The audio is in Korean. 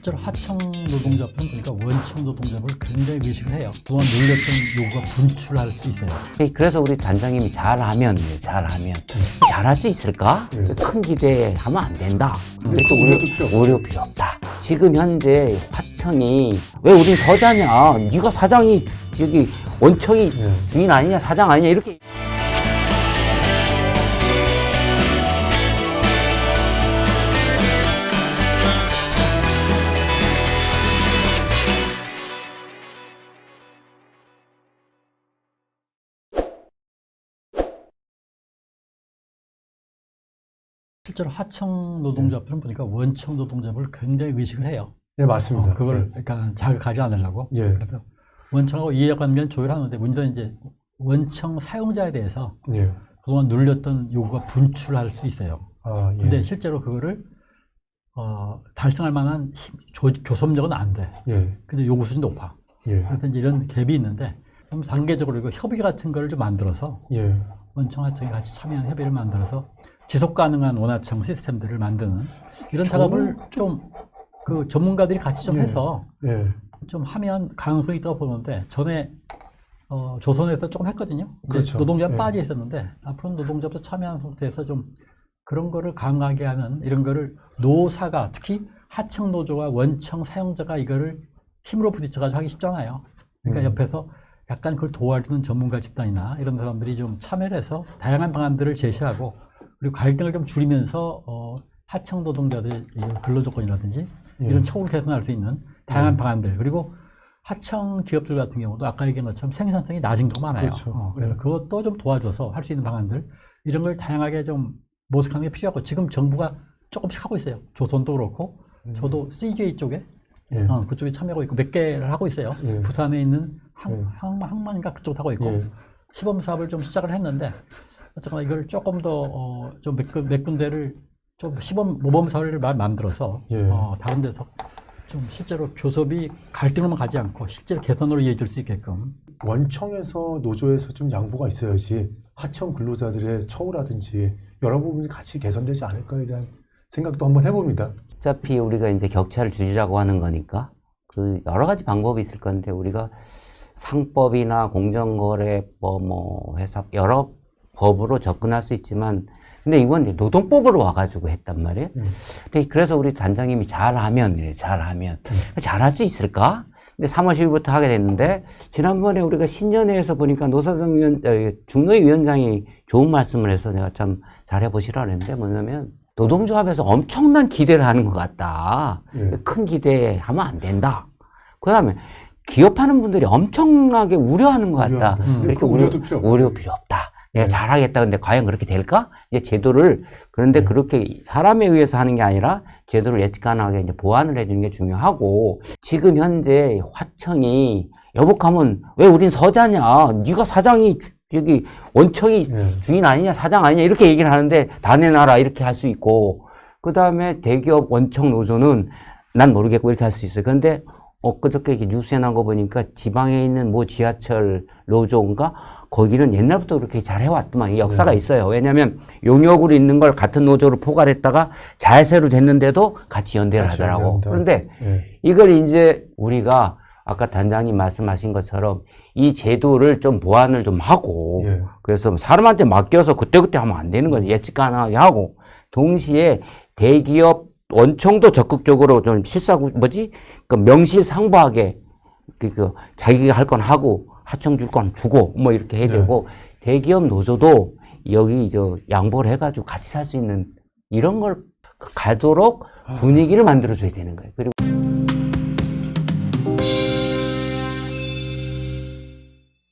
실제로 하청 노동자들은 보니까 원청 노동자를 굉장히 의식을 해요. 그동안 눌렸던 요구가 분출할 수 있어요. 그래서 우리 단장님이 잘하면 잘할 수 있을까? 큰 기대하면 안 된다. 근데 또 우려 필요 없다. 지금 현재 화청이 왜 우린 서자냐? 네가 사장이 여기 원청이 주인 아니냐, 사장 아니냐 이렇게. 실제로 하청 노동자들은 보니까 원청 노동자를 굉장히 의식을 해요. 네, 맞습니다. 그걸 그러니까 자극하지 않으려고. 예. 그래서 원청하고 이해관계는 조율하는데 문제는 이제 원청 사용자에 대해서 예. 그동안 눌렸던 요구가 분출할 수 있어요. 아, 예. 근데 실제로 그거를 달성할 만한 교섭력은 안 돼. 예. 근데 요구 수준이 높아. 예. 그래서 이제 이런 갭이 있는데 좀 단계적으로 이거 협의 같은 거를 좀 만들어서 예. 원청 하청이 같이 참여한 협의를 만들어서 지속 가능한 원하청 시스템들을 만드는 이런 작업을 좀 그 전문가들이 같이 좀 해서 예. 좀 하면 가능성이 있다고 보는데 전에 조선에서 조금 했거든요. 그렇죠. 노동자는 예. 빠져 있었는데 앞으로 노동자도 참여한 상태에서 좀 그런 거를 강하게 하는 이런 거를 노사가 특히 하청 노조와 원청 사용자가 이거를 힘으로 부딪혀가지고 하기 쉽잖아요. 그러니까 옆에서 약간 그걸 도와주는 전문가 집단이나 이런 사람들이 좀 참여를 해서 다양한 방안들을 제시하고 그리고 갈등을 좀 줄이면서 하청 노동자들 근로조건이라든지 이런 처우를 개선할 수 있는 다양한 방안들 그리고 하청 기업들 같은 경우도 아까 얘기한 것처럼 생산성이 낮은 경우가 많아요. 그렇죠. 그래서 그것도 좀 도와줘서 할 수 있는 방안들 이런 걸 다양하게 좀 모색하는 게 필요하고 지금 정부가 조금씩 하고 있어요. 조선도 그렇고 저도 CJ 쪽에 예. 그쪽에 참여하고 있고 몇 개를 하고 있어요. 예. 부산에 있는 항만인가 그쪽 하고 있고 예. 시범 사업을 좀 시작을 했는데 어쨌거나 이걸 조금 더 좀 몇 군데를 좀 시범 모범 사업을 만들어서 예. 다른 데서 좀 실제로 교섭이 갈등으로만 가지 않고 실제로 개선으로 이어질 수 있게끔 원청에서 노조에서 좀 양보가 있어야지 하청 근로자들의 처우라든지 여러 부분이 같이 개선되지 않을까에 대한 생각도 한번 해봅니다. 어차피 우리가 이제 격차를 줄이자고 하는 거니까 그 여러 가지 방법이 있을 건데 우리가 상법이나 공정거래법, 회사 여러 법으로 접근할 수 있지만 근데 이건 노동법으로 와가지고 했단 말이에요. 근데 그래서 우리 단장님이 잘하면 잘할 수 있을까? 근데 3월 10일부터 하게 됐는데 지난번에 우리가 신년회에서 보니까 노사정 중노위 위원장이 좋은 말씀을 해서 내가 참 잘해보시라 그랬는데 뭐냐면 노동조합에서 엄청난 기대를 하는 것 같다. 큰 기대하면 안 된다. 그 다음에 기업하는 분들이 엄청나게 우려하는 것 같다. 그렇게 우려 필요 없다. 내가 잘하겠다. 근데 과연 그렇게 될까? 이제 제도를, 그런데 그렇게 사람에 의해서 하는 게 아니라 제도를 예측 가능하게 이제 보완을 해주는 게 중요하고, 지금 현재 화청이, 여복하면 왜 우린 서자냐? 네가 사장이, 여기 원청이 주인 아니냐, 사장 아니냐, 이렇게 얘기를 하는데, 다 내놔라, 이렇게 할 수 있고, 그 다음에 대기업 원청 노조는 난 모르겠고, 이렇게 할 수 있어요. 그런데, 엊그저께 뉴스에 나온 거 보니까 지방에 있는 뭐 지하철 노조인가? 거기는 옛날부터 그렇게 잘 해왔더만 이 역사가 있어요. 왜냐면 용역으로 있는 걸 같은 노조로 포괄했다가 자회사로 됐는데도 같이 연대를 하더라고. 그런데 이걸 이제 우리가 아까 단장님 말씀하신 것처럼 이 제도를 좀 보완을 좀 하고 그래서 사람한테 맡겨서 그때그때 하면 안 되는 거죠. 예측 가능하게 하고 동시에 대기업 원청도 적극적으로 좀 그 명실상부하게 자기가 할 건 하고 하청 줄 건 주고 뭐 이렇게 해야 되고 대기업 노조도 여기 양보를 해가지고 같이 살 수 있는 이런 걸 가도록 분위기를 만들어줘야 되는 거예요. 그리고